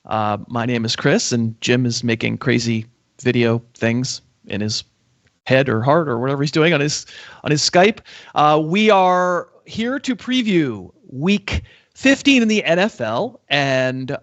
My name is Chris, and Jim is making crazy video things in his head or heart or whatever he's doing on his Skype. We are here to preview Week 15 in the NFL, and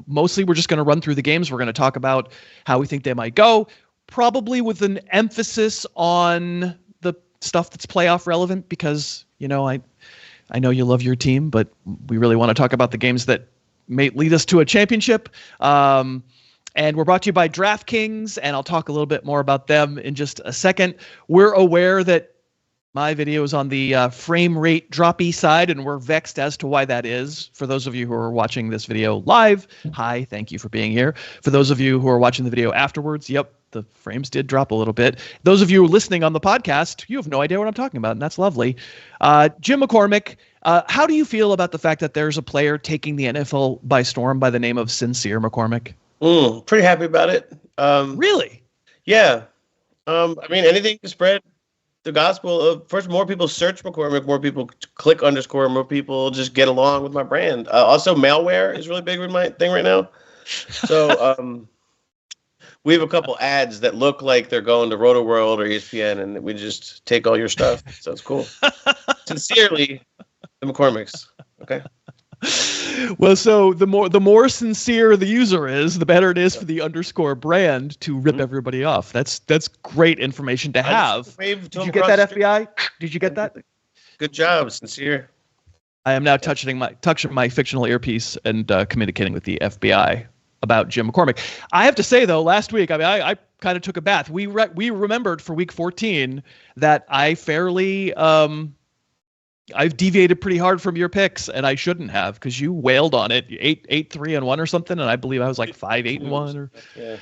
mostly we're just going to run through the games. We're going to talk about how we think they might go, probably with an emphasis on the stuff that's playoff relevant, because I know you love your team, but we really want to talk about the games that may lead us to a championship. And we're brought to you by DraftKings, and I'll talk a little bit more about them in just a second. We're aware that my video is on the frame rate droppy side, and we're vexed as to why that is. For those of you who are watching this video live, hi, thank you for being here. For those of you who are watching the video afterwards, yep, the frames did drop a little bit. Those of you listening on the podcast, you have no idea what I'm talking about, and that's lovely. Jim McCormick, how do you feel about the fact that there's a player taking the NFL by storm by the name of Sincere McCormick? Pretty happy about it. Really? Yeah. Anything to spread the gospel of, first, more people search McCormick, more people click _, more people just get along with my brand. Also, malware is really big with my thing right now. So we have a couple ads that look like they're going to RotoWorld or ESPN, and we just take all your stuff. So it's cool. Sincerely, the McCormicks. Okay. Well, so the more sincere the user is, the better it is for the _ brand to rip everybody off. That's great information to have. Did you get that, FBI? Did you get that? Good job, Sincere. I am now touching my fictional earpiece and communicating with the FBI about Jim McCormick. I have to say, though, last week, I kind of took a bath. We remembered for Week 14 that I fairly I've deviated pretty hard from your picks, and I shouldn't have, because you wailed on it 8-3-1 or something, and I believe I was like 5-8-1. Yeah.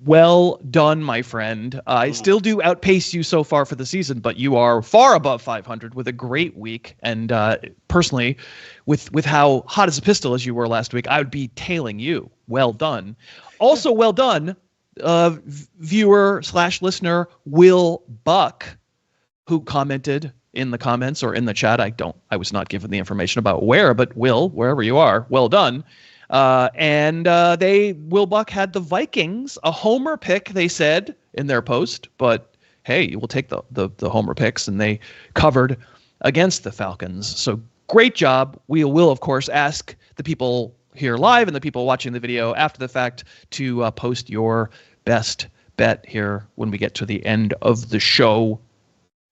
Well done, my friend. I still do outpace you so far for the season, but you are far above 500 with a great week. And personally, with how hot as a pistol as you were last week, I would be tailing you. Well done. Also, well done, viewer/listener Will Buck, who commented in the comments or in the chat. I was not given the information about where, but Will, wherever you are, well done. Will Buck had the Vikings, a homer pick, they said in their post, but hey, we'll take the homer picks, and they covered against the Falcons. So great job. We will, of course, ask the people here live and the people watching the video after the fact to post your best bet here when we get to the end of the show.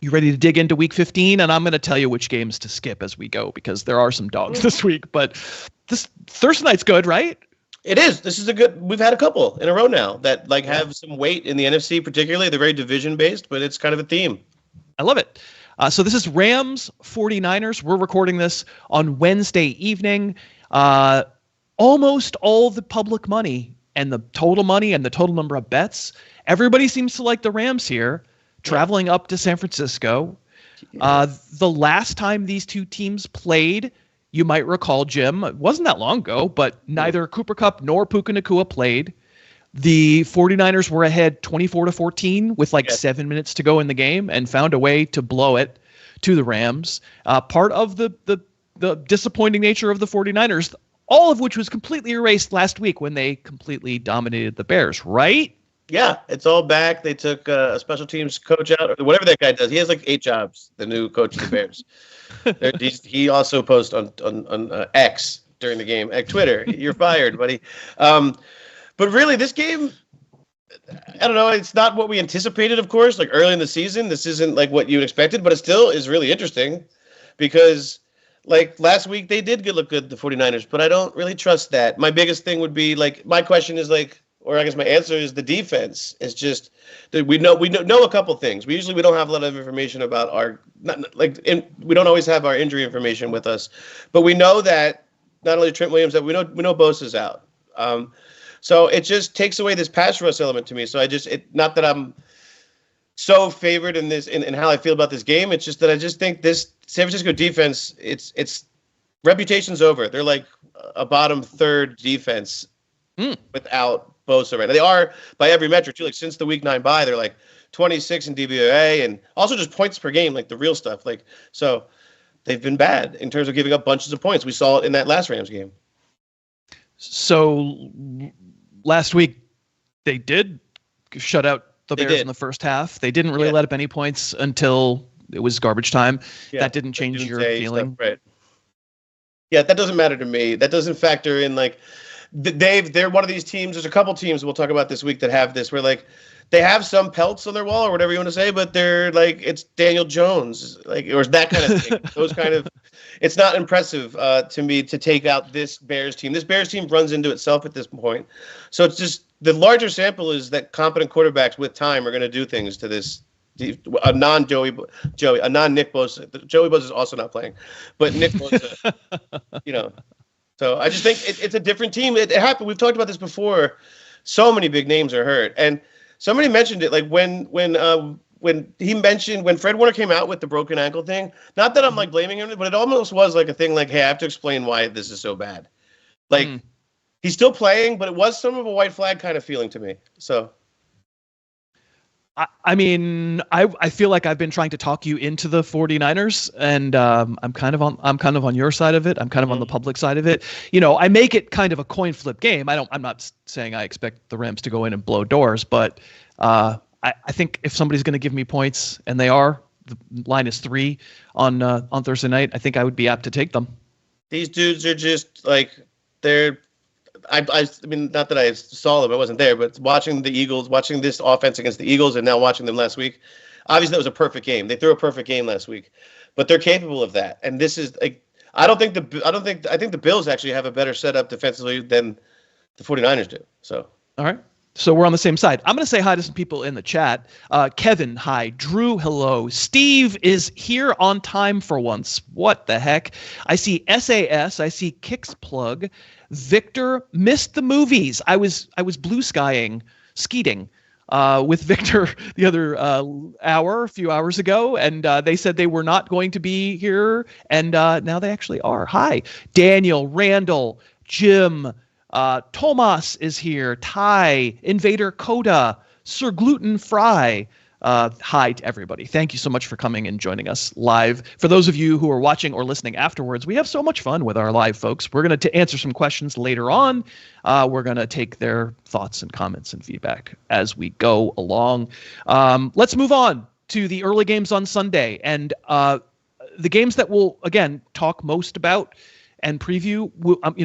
You ready to dig into Week 15? And I'm going to tell you which games to skip as we go, because there are some dogs this week. But this Thursday night's good, right? It is. This is we've had a couple in a row now that have some weight in the NFC particularly. They're very division-based, but it's kind of a theme. I love it. So this is Rams 49ers. We're recording this on Wednesday evening. Almost all the public money and the total money and the total number of bets, everybody seems to like the Rams here. Traveling up to San Francisco. The last time these two teams played, you might recall, Jim, it wasn't that long ago, but neither Cooper Kupp nor Puka Nacua played. The 49ers were ahead 24-14 with 7 minutes to go in the game and found a way to blow it to the Rams. Part of the disappointing nature of the 49ers, all of which was completely erased last week when they completely dominated the Bears, right? Yeah, it's all back. They took a special teams coach out, or whatever that guy does. He has 8 jobs, the new coach of the Bears. He also posts on X during the game. At Twitter, you're fired, buddy. But really, this game, I don't know. It's not what we anticipated, of course. Early in the season, this isn't what you expected, but it still is really interesting because last week they did look good, the 49ers, but I don't really trust that. My biggest thing would be my question is or I guess my answer is the defense is just that we know a couple things. We don't have a lot of information about we don't always have our injury information with us, but we know that not only Trent Williams, that we know Bosa's out. So it just takes away this pass rush element to me. So not that I'm so favored in this in how I feel about this game. It's just that I just think this San Francisco defense, its reputation's over. They're a bottom third defense without Bosa right now. They are by every metric too. Since the Week 9 bye, they're 26 in DVOA and also just points per game, the real stuff. So they've been bad in terms of giving up bunches of points. We saw it in that last Rams game. So last week they did shut out the Bears in the first half. They didn't really let up any points until it was garbage time. That didn't change your feeling. Stuff, right. Yeah, that doesn't matter to me. That doesn't factor in, like, they're one of these teams. There's a couple teams we'll talk about this week that have this, where, like, they have some pelts on their wall or whatever you want to say, but they're like, it's Daniel Jones, like, or that kind of thing. Those kind of, it's not impressive to me to take out this Bears team. This Bears team runs into itself at this point. So it's just, the larger sample is that competent quarterbacks with time are going to do things to this. A non-Nick Bosa. Joey Bosa is also not playing, but Nick Bosa, So I just think it's a different team. It happened. We've talked about this before. So many big names are hurt, and somebody mentioned it. Like when Fred Warner came out with the broken ankle thing. Not that I'm like blaming him, but it almost was like a thing. Like, hey, I have to explain why this is so bad. Like he's still playing, but it was some of a white flag kind of feeling to me. So. I mean, I feel like I've been trying to talk you into the 49ers, and I'm kind of on your side of it. I'm kind of on the public side of it. I make it kind of a coin flip game. I'm not saying I expect the Rams to go in and blow doors, but I think if somebody's going to give me points, and they are, the line is 3 on Thursday night, I think I would be apt to take them. These dudes are just like, they're. I mean, not that I saw them, I wasn't there, but watching the Eagles, watching this offense against the Eagles, and now watching them last week, obviously that was a perfect game. They threw a perfect game last week, but they're capable of that. And this is like, I think the Bills actually have a better setup defensively than the 49ers do. So, all right. So we're on the same side. I'm going to say hi to some people in the chat. Kevin, hi. Drew, hello. Steve is here on time for once. What the heck? I see SAS. I see Kicks Plug. Victor missed the movies. I was blue skeeting with Victor the other a few hours ago, and they said they were not going to be here, and now they actually are. Hi, Daniel, Randall, Jim, Tomas is here. Ty, Invader Coda, Sir Gluten Fry. Hi to everybody. Thank you so much for coming and joining us live. For those of you who are watching or listening afterwards, we have so much fun with our live folks. We're going to answer some questions later on. We're going to take their thoughts and comments and feedback as we go along. Let's move on to the early games on Sunday. And the games that we'll, again, talk most about and preview,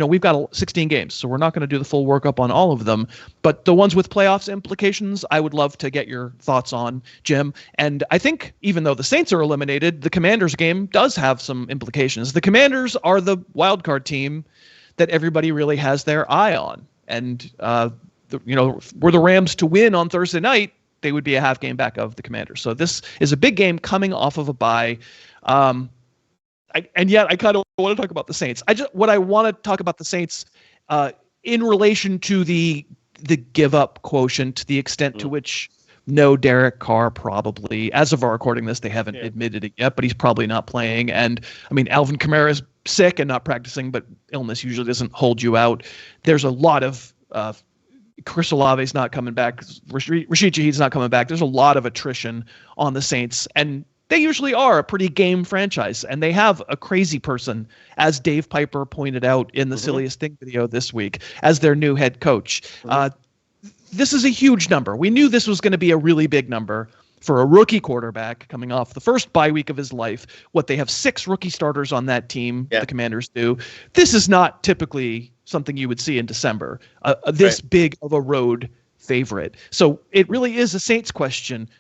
we've got 16 games, so we're not going to do the full workup on all of them. But the ones with playoffs implications, I would love to get your thoughts on, Jim. And I think even though the Saints are eliminated, the Commanders game does have some implications. The Commanders are the wild card team that everybody really has their eye on. And, were the Rams to win on Thursday night, they would be a half game back of the Commanders. So this is a big game coming off of a bye. And yet I kind of want to talk about the Saints. What I want to talk about the Saints in relation to the give up quotient, to the extent to which no Derek Carr probably, as of our recording this, they haven't admitted it yet, but he's probably not playing. And I mean, Alvin Kamara is sick and not practicing, but illness usually doesn't hold you out. There's a lot of Chris Olave's not coming back. Rashid Shaheed's not coming back. There's a lot of attrition on the Saints, and they usually are a pretty game franchise, and they have a crazy person, as Dave Piper pointed out in the Silliest Thing video this week, as their new head coach. This is a huge number. We knew this was going to be a really big number for a rookie quarterback coming off the first bye week of his life. They have 6 rookie starters on that team, the Commanders do. This is not typically something you would see in December, this big of a road favorite. So it really is a Saints question,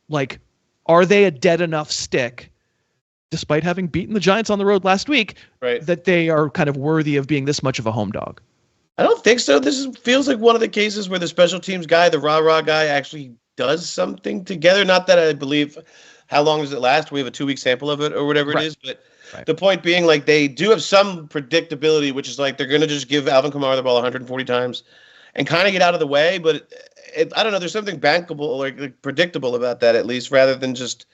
like, are they a dead enough stick, despite having beaten the Giants on the road last week, that they are kind of worthy of being this much of a home dog? I don't think so. Feels like one of the cases where the special teams guy, the rah-rah guy, actually does something together. Not that I believe, how long does it last? We have a 2-week sample of it or whatever it is. But the point being, like, they do have some predictability, which is like they're going to just give Alvin Kamara the ball 140 times and kind of get out of the way. But I don't know. There's something bankable or like predictable about that, at least, rather than just,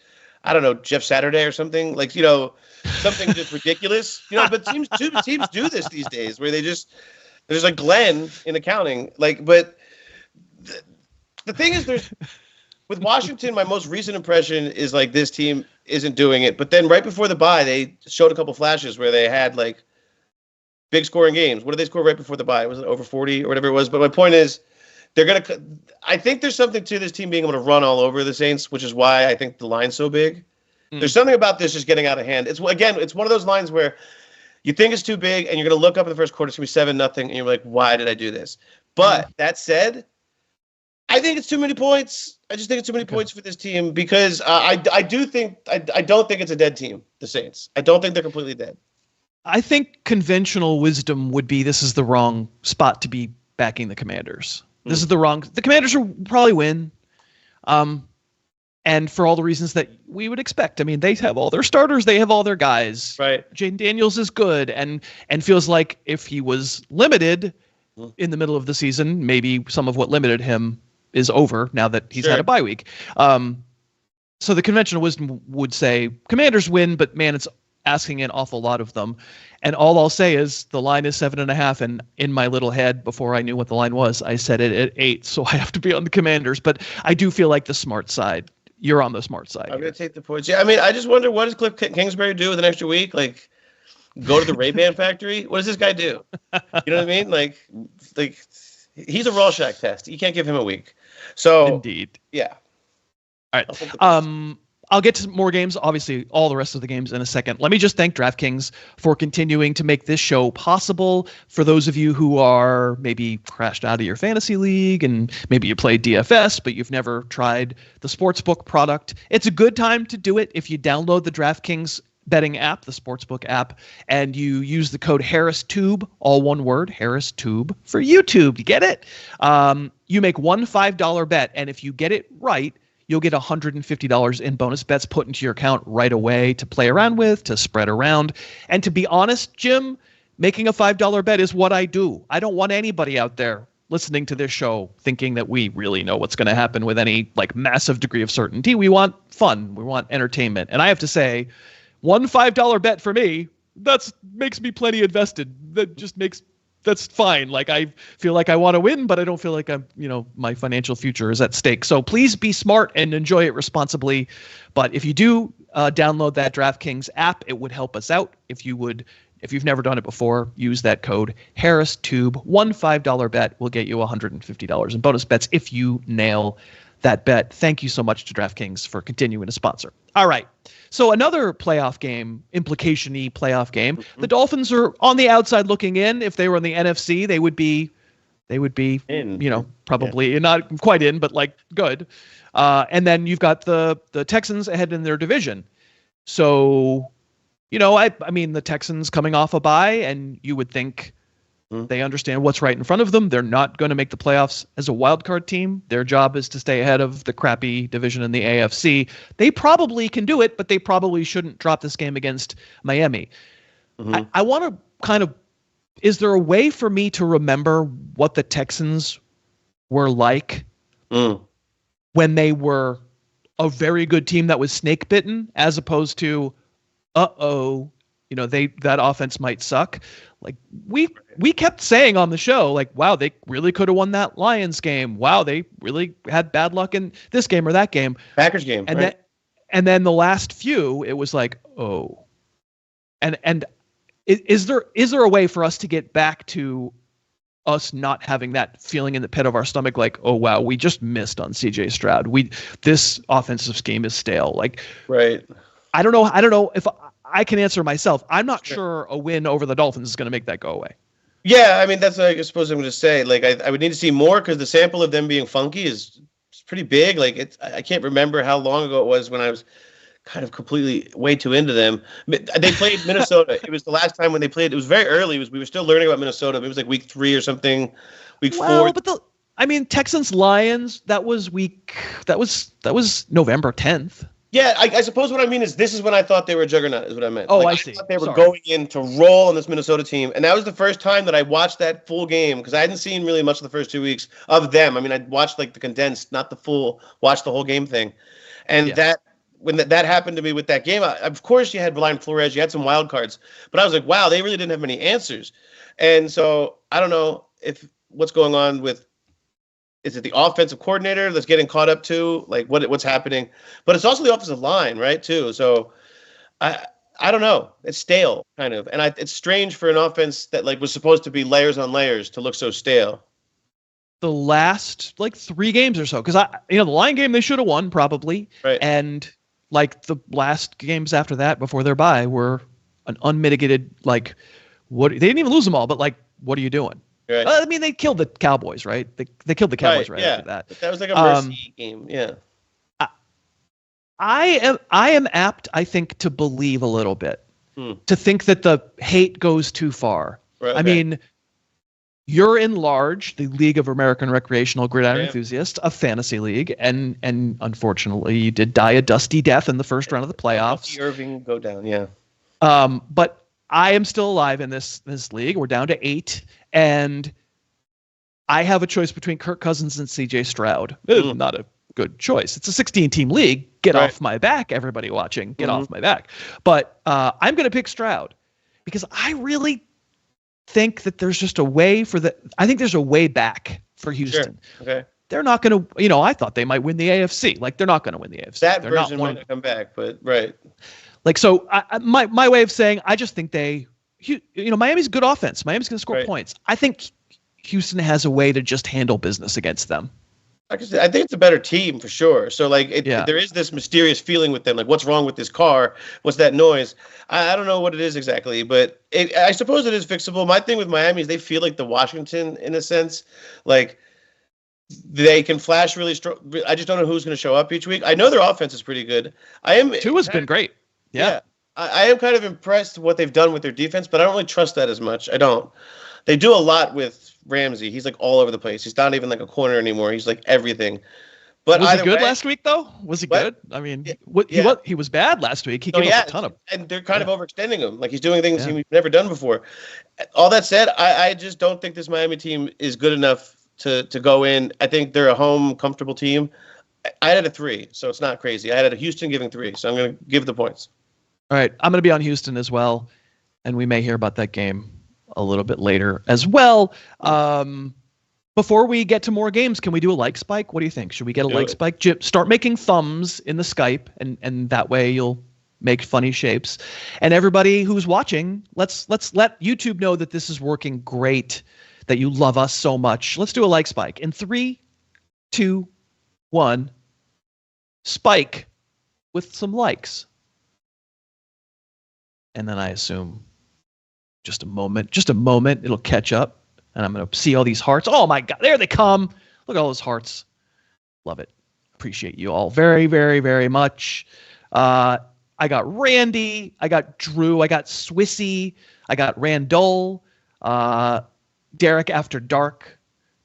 I don't know, Jeff Saturday or something, like, something just ridiculous, but teams do this these days where there's like Glenn in accounting, like, but the thing is, with Washington, my most recent impression is like this team isn't doing it. But then right before the bye, they showed a couple flashes where they had like big scoring games. What did they score right before the bye? Was it over 40 or whatever it was? But my point is, I think there's something to this team being able to run all over the Saints, which is why I think the line's so big. There's something about this just getting out of hand. It's one of those lines where you think it's too big, and you're going to look up in the first quarter, it's going to be 7-0, and you're like, why did I do this? But that said, I think it's too many points. I just think it's too many points for this team because I don't think it's a dead team, the Saints. I don't think they're completely dead. I think conventional wisdom would be this is the wrong spot to be backing the Commanders. This is the Commanders will probably win. And for all the reasons that we would expect. I mean, they have all their starters. They have all their guys. Right. Jaden Daniels is good and feels like if he was limited in the middle of the season, maybe some of what limited him is over now that he's had a bye week. So the conventional wisdom would say Commanders win, but man, it's asking an awful lot of them. And all I'll say is the line is 7.5. And in my little head, before I knew what the line was, I set it at 8. So I have to be on the Commanders. But I do feel like the smart side. You're on the smart side. I'm going to take the points. Yeah, I mean, I just wonder, what does Cliff Kingsbury do with an extra week? Like, go to the Ray-Ban factory? What does this guy do? You know what I mean? Like he's a Rorschach test. You can't give him a week. So indeed. Yeah. All right. I'll get to more games, obviously all the rest of the games in a second. Let me just thank DraftKings for continuing to make this show possible. For those of you who are maybe crashed out of your fantasy league and maybe you play DFS, but you've never tried the sportsbook product, it's a good time to do it if you download the DraftKings betting app, the sportsbook app, and you use the code HarrisTube, all one word, HarrisTube, for YouTube. You get it? You make one $5 bet, and if you get it right, you'll get $150 in bonus bets put into your account right away to play around with, to spread around. And to be honest, Jim, making a $5 bet is what I do. I don't want anybody out there listening to this show thinking that we really know what's going to happen with any like massive degree of certainty. We want fun. We want entertainment. And I have to say, one $5 bet for me, that makes me plenty invested. That's fine. Like, I feel like I want to win, but I don't feel like my financial future is at stake. So please be smart and enjoy it responsibly. But if you do download that DraftKings app, it would help us out. If you've never done it before, use that code HarrisTube. One $5 bet will get you $150 in bonus bets if you nail that bet. Thank you so much to DraftKings for continuing to sponsor. All right. So another playoff game, implication-y playoff game. Mm-hmm. The Dolphins are on the outside looking in. If they were in the NFC, they would be in. Probably not quite in, but like good. And then you've got the Texans ahead in their division. So, I mean, the Texans coming off a bye, and you would think they understand what's right in front of them. They're not going to make the playoffs as a wild card team. Their job is to stay ahead of the crappy division in the AFC. They probably can do it, but they probably shouldn't drop this game against Miami. Mm-hmm. I want to kind of, is there a way for me to remember what the Texans were like when they were a very good team that was snake bitten, as opposed to, that offense might suck. Like we kept saying on the show, like, wow, they really could have won that Lions game. Wow, they really had bad luck in this game or that game. Packers game. And then the last few, it was like, oh. And is there a way for us to get back to us not having that feeling in the pit of our stomach, like, oh wow, we just missed on CJ Stroud. This offensive scheme is stale. Like, right. I don't know if I can answer myself. I'm not sure a win over the Dolphins is going to make that go away. Yeah, I mean, that's what I suppose I'm going to say. Like, I would need to see more because the sample of them being funky is pretty big. Like, I can't remember how long ago it was when I was kind of completely way too into them. They played Minnesota. It was the last time when they played. It was very early. We were still learning about Minnesota. It was like week 3 or something, week 4. But Texans Lions, that was November 10th. Yeah, I suppose what I mean is this is when I thought they were a juggernaut, is what I meant. Oh, I see. I thought they were going in to roll on this Minnesota team. And that was the first time that I watched that full game because I hadn't seen really much of the first 2 weeks of them. I mean, I watched like the condensed, not the full, watched the whole game thing. And when that happened to me with that game, of course you had Brian Flores, you had some wild cards. But I was like, wow, they really didn't have many answers. And so I don't know if what's going on with, is it the offensive coordinator that's getting caught up too? Like what's happening? But it's also the offensive line, right, too. So I don't know. It's stale, kind of, and it's strange for an offense that like was supposed to be layers on layers to look so stale. The last like 3 games or so, because the Lion game they should have won probably, right? And like the last games after that before their bye were an unmitigated like what they didn't even lose them all, but like what are you doing? Right. I mean they killed the Cowboys, right? They killed the Cowboys right after that. But that was like a mercy game, yeah. I am apt, I think, to believe a little bit, to think that the hate goes too far. Right, okay. I mean, you're in large the League of American Recreational Gridiron Enthusiasts, a fantasy league, and unfortunately, you did die a dusty death in the first round of the playoffs. Irving go down, yeah. But I am still alive in this league. We're down to 8, and I have a choice between Kirk Cousins and C.J. Stroud. Not a good choice. It's a 16-team league. Get off my back, everybody watching. Get off my back. But I'm going to pick Stroud because I really think that there's just a way I think there's a way back for Houston. Sure. Okay. They're not going to, I thought they might win the AFC. Like, they're not going to win the AFC. That version might not come back, but right. Like, so my way of saying, I just think Miami's good offense. Miami's going to score points. I think Houston has a way to just handle business against them. I think it's a better team for sure. So like there is this mysterious feeling with them. Like, what's wrong with this car? What's that noise? I don't know what it is exactly, but I suppose it is fixable. My thing with Miami is they feel like the Washington in a sense. Like they can flash really strong. I just don't know who's going to show up each week. I know their offense is pretty good. Tua's been great. Yeah. I am kind of impressed with what they've done with their defense, but I don't really trust that as much. I don't. They do a lot with Ramsey. He's like all over the place. He's not even like a corner anymore. He's like everything. But was he good last week though? Was he good? I mean, he was bad last week. He gave up a ton of. And they're kind of overextending him. Like he's doing things he's never done before. All that said, I just don't think this Miami team is good enough to go in. I think they're a home comfortable team. I had a 3, so it's not crazy. I had a Houston giving 3, so I'm going to give the points. All right, I'm going to be on Houston as well, and we may hear about that game a little bit later as well. Before we get to more games, can we do a like spike? What do you think? Should we get a like spike? Start making thumbs in the Skype, and that way you'll make funny shapes. And everybody who's watching, let's let YouTube know that this is working great, that you love us so much. Let's do a like spike. In 3, 2, 1, spike with some likes. And then I assume just a moment, it'll catch up. And I'm going to see all these hearts. Oh, my God. There they come. Look at all those hearts. Love it. Appreciate you all very, very, very much. I got Randy. I got Drew. I got Swissy. I got Randall. Derek After Dark.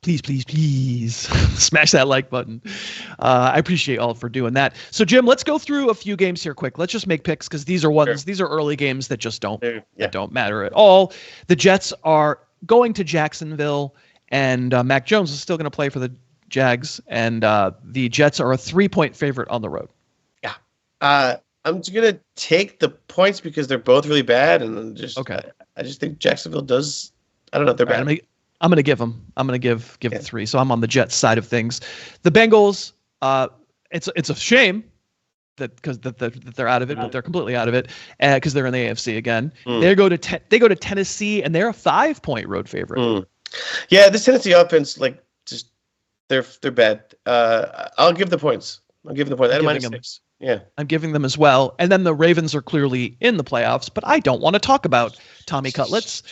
Please, please, please smash that like button. I appreciate all for doing that. So, Jim, let's go through a few games here quick. Let's just make picks because these are early games that just don't matter at all. The Jets are going to Jacksonville, and Mac Jones is still going to play for the Jags, and the Jets are a 3-point favorite on the road. Yeah. I'm just going to take the points because they're both really bad, and I just think Jacksonville does. I don't know. They're bad. I'm going to give them. I'm going to give it 3. So I'm on the Jets side of things. The Bengals, it's a shame that they're out of it, but they're completely out of it because they're in the AFC again. They go to Tennessee, and they're a 5-point road favorite. Yeah, this Tennessee offense, like, just they're bad. I'll give the points. I had -6. Yeah, I'm giving them as well. And then the Ravens are clearly in the playoffs, but I don't want to talk about Tommy Cutlets.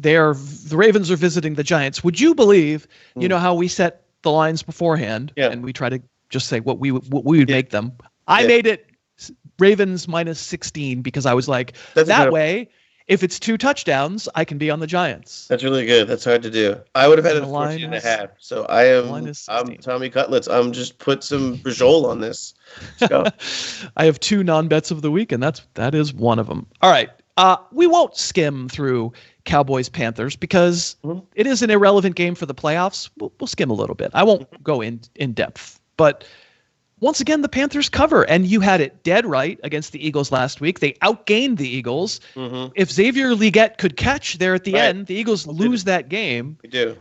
The Ravens are visiting the Giants. Would you believe? You know how we set the lines beforehand, and we try to just say what we would make them. I made it Ravens -16 because I was like, that way, if it's 2 touchdowns, I can be on the Giants. That's really good. That's hard to do. I would have had it 14.5. So I'm Tommy Cutlets. I'm just put some Brajol on this. Let's go. I have 2 non-bets of the week, and that is one of them. All right. We won't skim through Cowboys-Panthers because it is an irrelevant game for the playoffs. We'll skim a little bit. I won't go in depth. But once again, the Panthers cover. And you had it dead right against the Eagles last week. They outgained the Eagles. If Xavier Legette could catch there at the end, the Eagles lose that game. They do.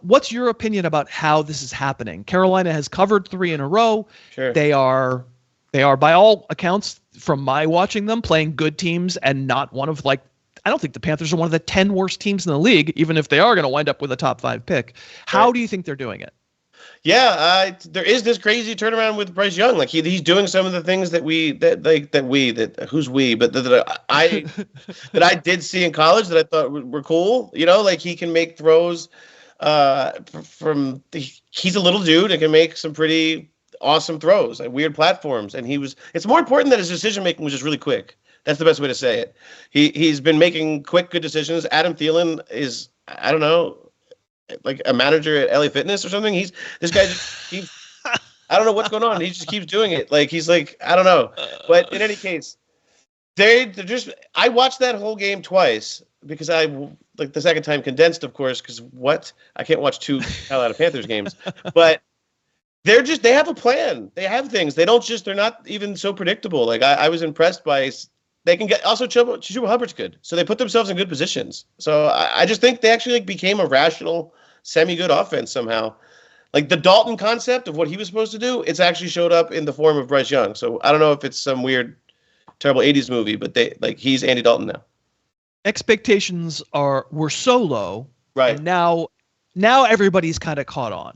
What's your opinion about how this is happening? Carolina has covered 3 in a row. Sure. They are They are, by all accounts, from my watching them, playing good teams and not one of I don't think the Panthers are one of the 10 worst teams in the league, even if they are going to wind up with a top 5 pick. How do you think they're doing it? Yeah, there is this crazy turnaround with Bryce Young. Like he's doing some of the things that I did see in college that I thought were cool. You know, like he can make throws he's a little dude and can make some pretty awesome throws at weird platforms. And it's more important that his decision making was just really quick. That's the best way to say it. He's been making quick, good decisions. Adam Thielen is, I don't know, like a manager at LA Fitness or something. This guy just keeps, I don't know what's going on. He just keeps doing it. Like he's like, I don't know. But in any case, I watched that whole game twice because the second time condensed, of course, because I can't watch 2 Carolina Panthers games. But they have a plan. They have things. They're not even so predictable. Like I was impressed by. They can get also Chuba Hubbard's good, so they put themselves in good positions. So I just think they actually became a rational, semi-good offense somehow. Like the Dalton concept of what he was supposed to do, it's actually showed up in the form of Bryce Young. So I don't know if it's some weird, terrible '80s movie, but he's Andy Dalton now. Expectations were so low, right? And now everybody's kind of caught on.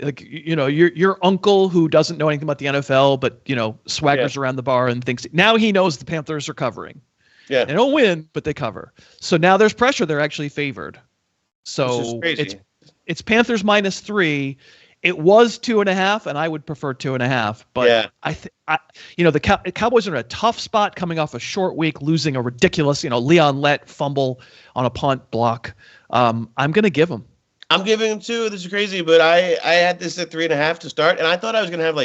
Like, you know, your uncle who doesn't know anything about the NFL, but, you know, swaggers around the bar and thinks now he knows the Panthers are covering. Yeah. They don't win, but they cover. So now there's pressure. They're actually favored. So it's Panthers -3. It was 2.5, and I would prefer 2.5. But the Cowboys are in a tough spot coming off a short week, losing a ridiculous, Leon Lett fumble on a punt block. I'm going to give them. I'm giving them 2. This is crazy, but I had this at 3.5 to start, and I thought I was going to have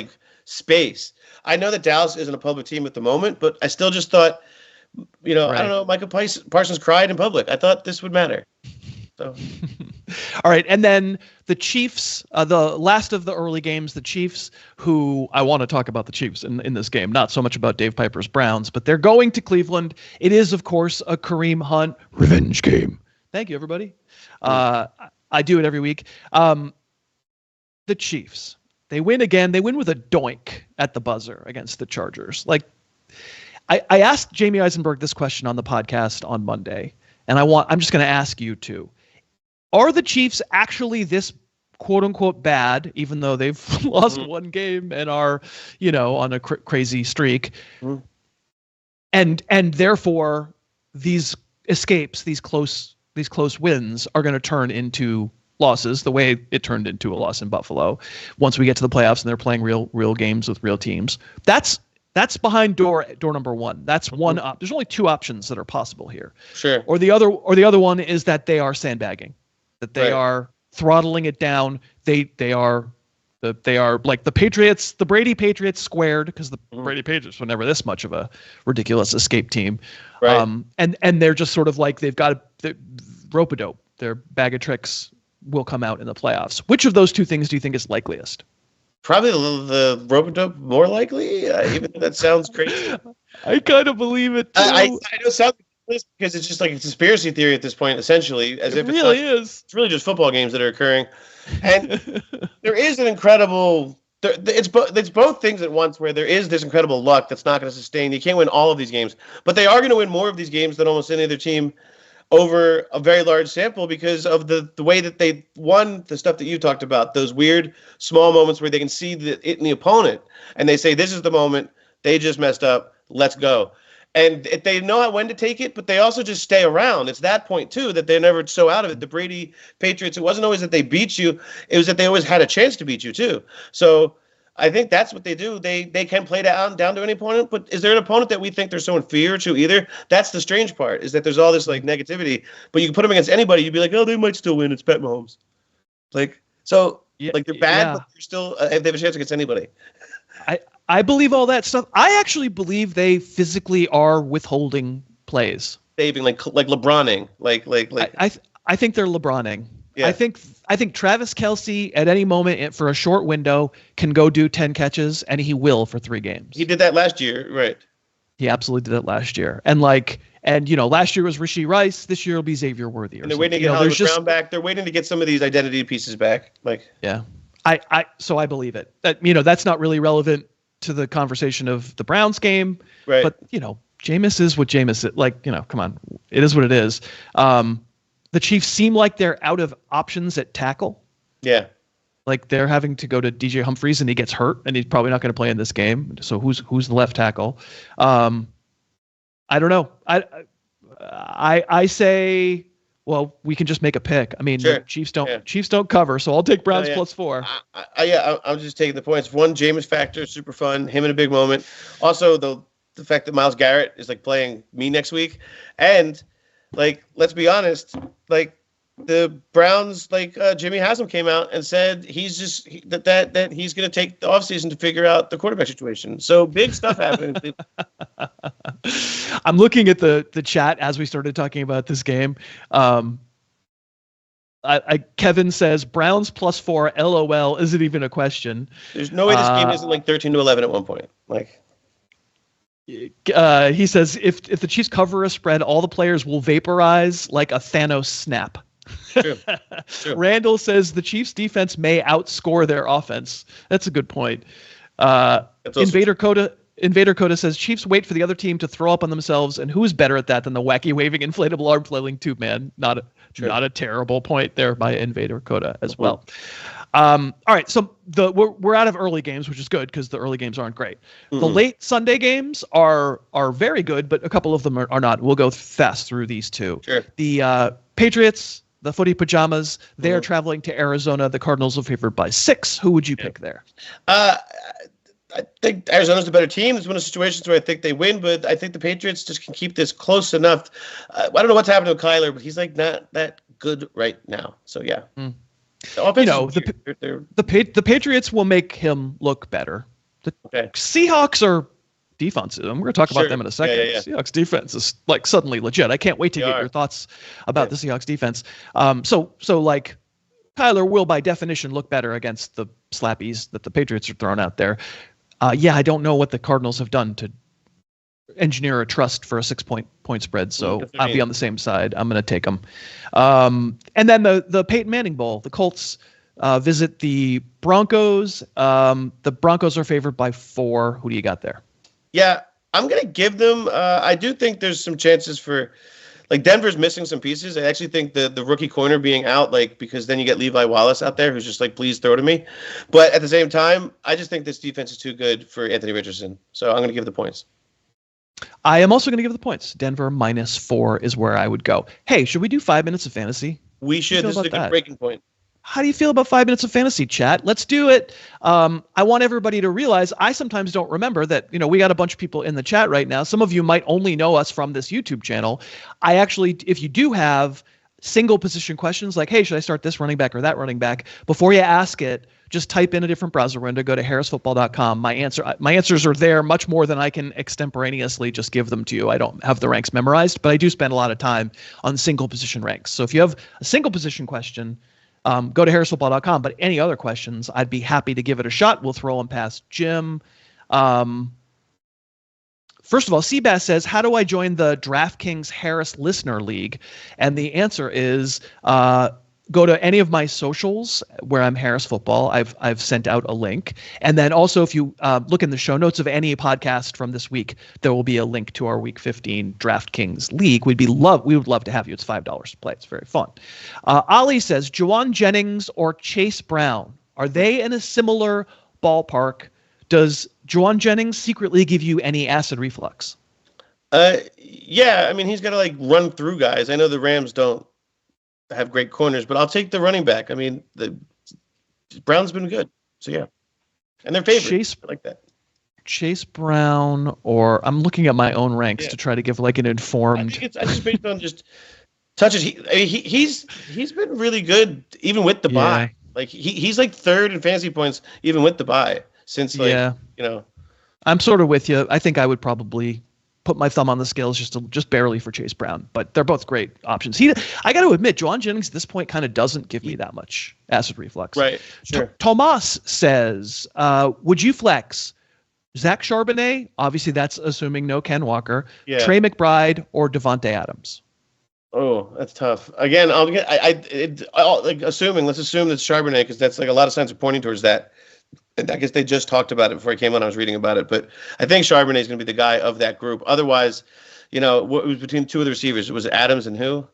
space. I know that Dallas isn't a public team at the moment, but I still just thought, right. I don't know, Micah Parsons cried in public. I thought this would matter. So. All right, and then the Chiefs, the last of the early games, the Chiefs, who I want to talk about the Chiefs in this game, not so much about Dave Piper's Browns, but they're going to Cleveland. It is, of course, a Kareem Hunt revenge game. Thank you, everybody. I do it every week. The Chiefs, they win again. They win with a doink at the buzzer against the Chargers. I asked Jamie Eisenberg this question on the podcast on Monday, and I'm just going to ask you too. Are the Chiefs actually this quote unquote bad, even though they've lost one game and are, on a crazy streak? Mm-hmm. And therefore these escapes, these close wins are going to turn into losses the way it turned into a loss in Buffalo once we get to the playoffs and they're playing real games with real teams. That's behind door number one. That's one up. There's only 2 options that are possible here. Sure. Or the other one is that they are sandbagging, that they are throttling it down. They are like the Patriots, the Brady Patriots squared, because the Brady Patriots were never this much of a ridiculous escape team. Right. And they're just sort of like they've got the rope-a-dope. Their bag of tricks will come out in the playoffs. Which of those 2 things do you think is likeliest? Probably the rope-a-dope more likely, even though that sounds crazy. I kind of believe it, too. I know it sounds ridiculous because it's just like a conspiracy theory at this point, essentially. As if it really is. It's really just football games that are occurring. And there is an incredible... It's both things at once, where there is this incredible luck that's not going to sustain. You can't win all of these games. But they are going to win more of these games than almost any other team over a very large sample because of the way that they won the stuff that you talked about, those weird small moments where they can see it in the opponent and they say, this is the moment, they just messed up, let's go. And they know when to take it, but they also just stay around. It's that point, too, that they're never so out of it. The Brady Patriots, it wasn't always that they beat you. It was that they always had a chance to beat you, too. So I think that's what they do. They can play down to any opponent, but is there an opponent that we think they're so inferior to either? That's the strange part, is that there's all this negativity, but you can put them against anybody. You'd be like, oh, they might still win. It's Pat Mahomes. They're bad, but they're still they have a chance against anybody. I believe all that stuff. I actually believe they physically are withholding plays. Saving like LeBroning. I think they're LeBroning. Yeah. I think Travis Kelce at any moment for a short window can go do 10 catches, and he will for 3 games. He did that last year, right? He absolutely did that last year. And last year was Rashee Rice. This year will be Xavier Worthy. And they're waiting to get Hollywood Brown back. They're waiting to get some of these identity pieces back. Yeah. So I believe it. That's not really relevant to the conversation of the Browns game. Right. But, Jameis is what Jameis is. Like, come on. It is what it is. The Chiefs seem like they're out of options at tackle. Yeah. Like they're having to go to DJ Humphries and he gets hurt and he's probably not going to play in this game. So who's the left tackle? I don't know. I say, well, we can just make a pick. I mean, sure. Chiefs don't cover, so I'll take Browns +4. I'm just taking the points. One, Jameis factor, super fun. Him in a big moment. Also, the fact that Myles Garrett is like playing me next week, and like, let's be honest, like the Browns, like Jimmy Haslam came out and said he's just that he's going to take the offseason to figure out the quarterback situation. So big stuff happening. I'm looking at the chat as we started talking about this game. Kevin says Browns +4. LOL. Is it even a question? There's no way this game isn't like 13-11 at one point. Like. He says if the Chiefs cover a spread, all the players will vaporize like a Thanos snap. True. Randall says the Chiefs defense may outscore their offense. That's a good point. Invader Coda says Chiefs wait for the other team to throw up on themselves, and who's better at that than the wacky waving inflatable arm flailing tube man? Not a terrible point there by Invader Coda as well. All right, so we're out of early games, which is good because the early games aren't great. The late Sunday games are very good, but a couple of them are not. We'll go fast through these two. Sure. The Patriots, the Footy Pajamas, they are traveling to Arizona. The Cardinals are favored by 6. Who would you pick there? I think Arizona's the better team. It's one of the situations where I think they win, but I think the Patriots just can keep this close enough. I don't know what's happening with Kyler, but he's like not that good right now. So yeah. The offense the Patriots will make him look better. The Seahawks are defensive. And we're going to talk about them in a second. Yeah. Seahawks defense is like suddenly legit. I can't wait to get your thoughts about the Seahawks defense. So like Kyler will by definition look better against the slappies that the Patriots are throwing out there. I don't know what the Cardinals have done to engineer a trust for a 6-point spread, so I'll be on the same side. I'm going to take them. And then the Peyton Manning Bowl, the Colts visit the Broncos. The Broncos are favored by 4. Who do you got there? Yeah, I'm going to give them. I do think there's some chances for, like, Denver's missing some pieces. I actually think the rookie corner being out, like, because then you get Levi Wallace out there who's just like, please throw to me. But at the same time, I just think this defense is too good for Anthony Richardson. So I'm going to give the points. I am also going to give the points. Denver -4 is where I would go. Hey, should we do 5 minutes of fantasy? We should. This is a good breaking point. How do you feel about 5 minutes of fantasy, chat? Let's do it. I want everybody to realize I sometimes don't remember that, we got a bunch of people in the chat right now. Some of you might only know us from this YouTube channel. I actually, if you do have single position questions like, hey, should I start this running back or that running back? Before you ask it, just type in a different browser window, go to harrisfootball.com. My answers are there much more than I can extemporaneously just give them to you. I don't have the ranks memorized, but I do spend a lot of time on single position ranks. So if you have a single position question, go to harrisfootball.com. But any other questions, I'd be happy to give it a shot. We'll throw them past Jim. First of all, Seabass says, how do I join the DraftKings Harris Listener League? And the answer is go to any of my socials where I'm Harris Football. I've sent out a link. And then also if you look in the show notes of any podcast from this week, there will be a link to our Week 15 DraftKings League. We would love to have you. It's $5 to play. It's very fun. Ali says, Juwan Jennings or Chase Brown, are they in a similar ballpark? Does Juwan Jennings secretly give you any acid reflux? Yeah, I mean, he's got to like run through guys. I know the Rams don't have great corners, but I'll take the running back. I mean, the Brown's been good, so yeah, and they're favorite. I like that. Chase Brown, or I'm looking at my own ranks to try to give like an informed. I just based on just touches. He's been really good even with the bye. Like he's like third in fantasy points even with the bye since I'm sort of with you. I think I would probably put my thumb on the scales just barely for Chase Brown, but they're both great options. I got to admit, Juwan Jennings at this point kind of doesn't give me that much acid reflux. Right. Sure. Tomas says, would you flex Zach Charbonnet? Obviously, that's assuming no Ken Walker. Yeah. Trey McBride or Devontae Adams. Oh, that's tough. Again, let's assume that's Charbonnet because that's like a lot of signs are pointing towards that. And I guess they just talked about it before I came on. I was reading about it, but I think Charbonnet is going to be the guy of that group. Otherwise, it was between two of the receivers. It was Adams and who?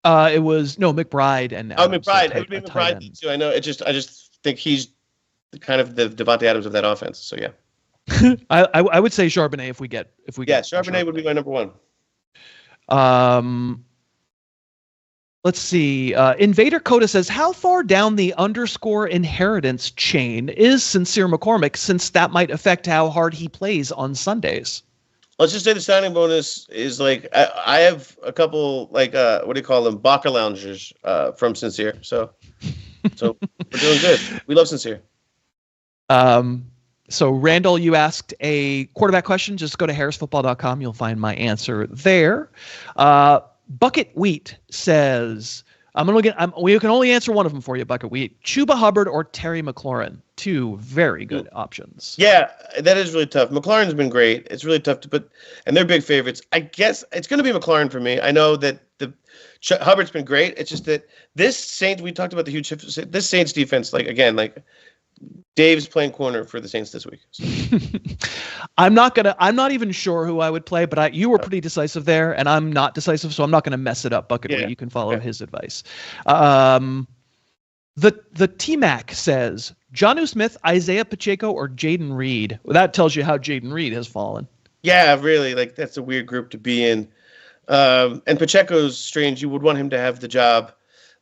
It was McBride and Adams, McBride. It would be McBride too. I know. I just think he's kind of the Devontae Adams of that offense. So yeah. I would say Charbonnet if we get Charbonnet would be my number one. Let's see. Invader Coda says, how far down the _inheritance chain is Sincere McCormick, since that might affect how hard he plays on Sundays? Let's just say the signing bonus is like, I have a couple, like, what do you call them? Baka loungers from Sincere. So we're doing good. We love Sincere. So Randall, you asked a quarterback question. Just go to harrisfootball.com. You'll find my answer there. Bucket Wheat says, we can only answer one of them for you, Bucket Wheat. Chuba Hubbard or Terry McLaurin. Two very good options. Yeah, that is really tough. McLaurin's been great. It's really tough to put, and they're big favorites. I guess it's going to be McLaurin for me. I know that Hubbard's been great. It's just that this Saints, we talked about the huge shift. This Saints defense, Dave's playing corner for the Saints this week. So. I'm not even sure who I would play, but you were pretty decisive there, and I'm not decisive, so I'm not going to mess it up. Bucket Wheat, you can follow his advice. The T-Mac says, Jonnu Smith, Isaiah Pacheco, or Jaden Reed. Well, that tells you how Jaden Reed has fallen. Yeah, really. That's a weird group to be in. And Pacheco's strange. You would want him to have the job,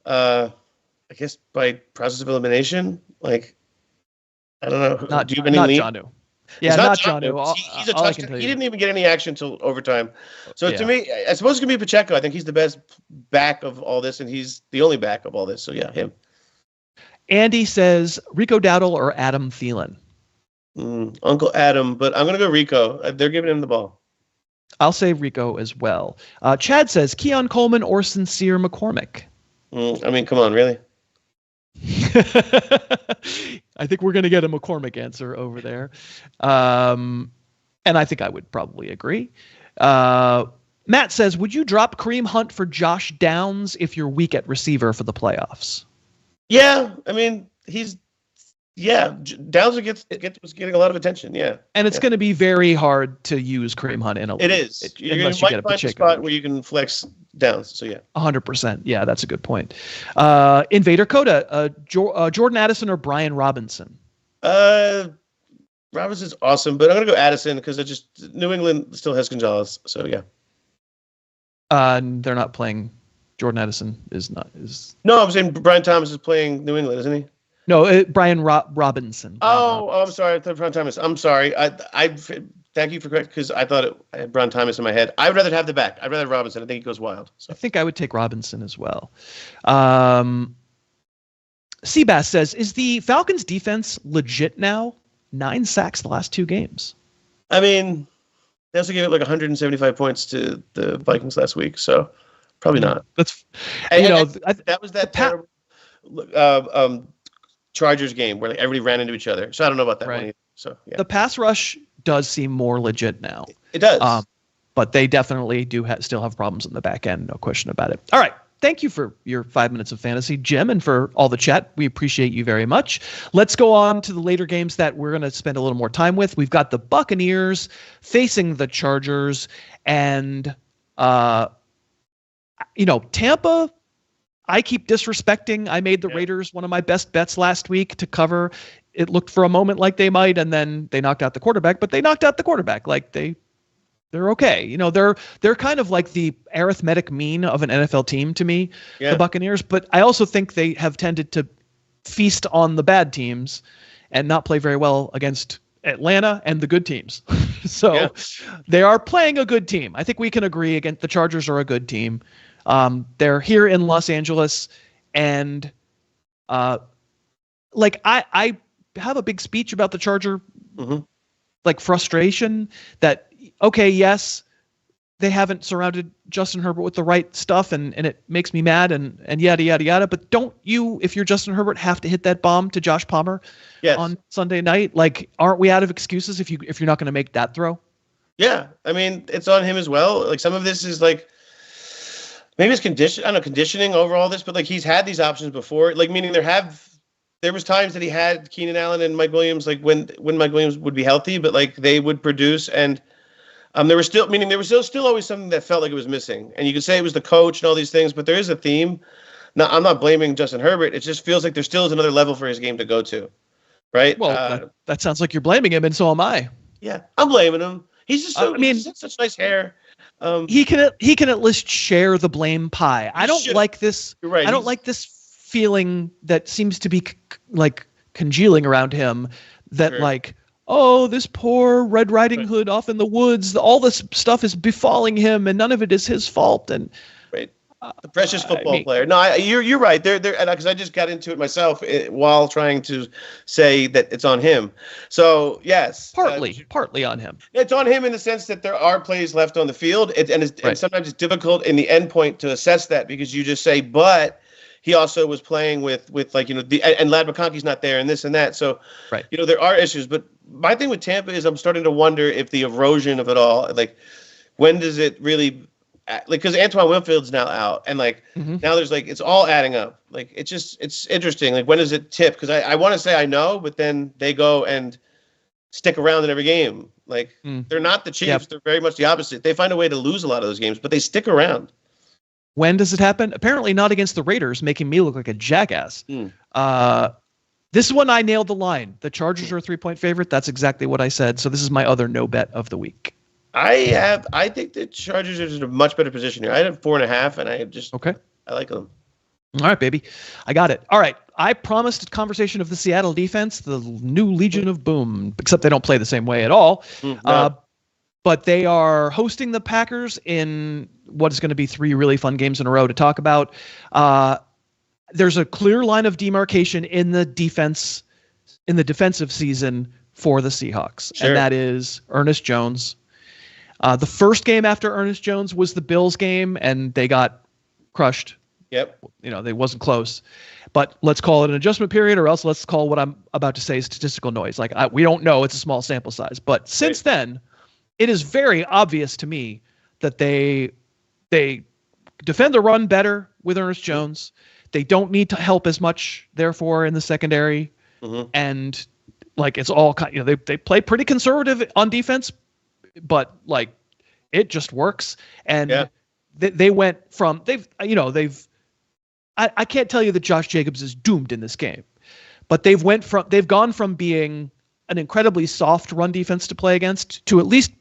I guess, by process of elimination. I don't know. Do you have any lead? Jonnu. Yeah, not Jonnu. He's a touchdown. He didn't even get any action until overtime. So to me, I suppose it's going to be Pacheco. I think he's the best back of all this, and he's the only back of all this. So, yeah, him. Andy says Rico Dowdle or Adam Thielen. Uncle Adam, but I'm going to go Rico. They're giving him the ball. I'll say Rico as well. Chad says Keon Coleman or Sincere McCormick. Come on, really? I think we're going to get a McCormick answer over there. And I think I would probably agree. Matt says, would you drop Kareem Hunt for Josh Downs if you're weak at receiver for the playoffs? Yeah. Downs was getting a lot of attention. Yeah. And it's going to be very hard to use Kareem Hunt in a league. It is. Unless you get a Pacheco spot where you can flex Downs. So, yeah. 100%. Yeah, that's a good point. Invader Coda, Jordan Addison or Brian Robinson? Robinson's awesome, but I'm going to go Addison because New England still has Gonzalez. So, yeah. They're not playing. Jordan Addison is not. No, I'm saying Brian Thomas is playing New England, isn't he? No, Brian Robinson. I'm sorry. I thought Brian Thomas. I'm sorry. I thank you for correcting, because I thought I had Brian Thomas in my head. I would rather have the back. I'd rather have Robinson. I think he goes wild. So. I think I would take Robinson as well. Seabass says, is the Falcons defense legit now? 9 sacks the last 2 games. They also gave it 175 points to the Vikings last week, so probably not. That's that was that terrible Chargers game where everybody ran into each other. So I don't know about that one either. So yeah. The pass rush does seem more legit now. It does. But they definitely do still have problems in the back end, no question about it. All right. Thank you for your 5 minutes of fantasy, Jim, and for all the chat. We appreciate you very much. Let's go on to the later games that we're going to spend a little more time with. We've got the Buccaneers facing the Chargers, and Tampa, I keep disrespecting. I made the Raiders one of my best bets last week to cover. It looked for a moment like they might, and then they knocked out the quarterback, but they knocked out the quarterback. They're okay. They're kind of like the arithmetic mean of an NFL team to me, the Buccaneers. But I also think they have tended to feast on the bad teams and not play very well against Atlanta and the good teams. They are playing a good team. I think we can agree again. The Chargers are a good team. They're here in Los Angeles, and I have a big speech about the Charger frustration that. Okay, yes, they haven't surrounded Justin Herbert with the right stuff, and it makes me mad and yada, yada, yada. But don't you, if you're Justin Herbert, have to hit that bomb to Josh Palmer on Sunday night? Aren't we out of excuses if you're not going to make that throw? Yeah, it's on him as well. Some of this is maybe it's conditioning over all this, but he's had these options before. Meaning there have there was times that he had Keenan Allen and Mike Williams, like when Mike Williams would be healthy, but like they would produce, and there was still always something that felt like it was missing. And you could say it was the coach and all these things, but there is a theme. Now, I'm not blaming Justin Herbert. It just feels like there still is another level for his game to go to, right? Well, that sounds like you're blaming him, and so am I. Yeah, I'm blaming him. He's just he's such nice hair. He can at least share the blame pie. I don't like this. You're right. I don't like this feeling that seems to be like congealing around him. That like, oh, this poor Red Riding Hood off in the woods. All this stuff is befalling him, and none of it is his fault. And the precious football player. No, you're right. They're because I just got into it myself while trying to say that it's on him. So yes, partly on him. It's on him in the sense that there are plays left on the field, and sometimes it's difficult in the end point to assess that because you just say, but he also was playing with like and Lad McConkey's not there and this and that. So there are issues. But my thing with Tampa is I'm starting to wonder if the erosion of it all, like when does it really. Like, because Antoine Winfield's now out, and like now there's like it's all adding up. Like it's interesting. Like when does it tip? Because I want to say I know, but then they go and stick around in every game. Like they're not the Chiefs. Yep. They're very much the opposite. They find a way to lose a lot of those games, but they stick around. When does it happen? Apparently not against the Raiders, making me look like a jackass. This is when I nailed the line. The Chargers are a 3-point favorite. That's exactly what I said. So this is my other no bet of the week. I think the Chargers are in a much better position here. I had 4.5, and I like them. All right, baby. I got it. All right. I promised a conversation of the Seattle defense, the new Legion of Boom, except they don't play the same way at all. No. But they are hosting the Packers in what is going to be 3 really fun games in a row to talk about. There's a clear line of demarcation in the defensive season for the Seahawks, and that is Ernest Jones. The first game after Ernest Jones was the Bills game, and they got crushed. Yep. They wasn't close. But let's call it an adjustment period, or else let's call what I'm about to say statistical noise. Like we don't know. It's a small sample size. But since then, it is very obvious to me that they defend the run better with Ernest Jones. They don't need to help as much, therefore, in the secondary. And like it's all they play pretty conservative on defense. But like it just works, and they went from I can't tell you that Josh Jacobs is doomed in this game, but they've gone from being an incredibly soft run defense to play against to at least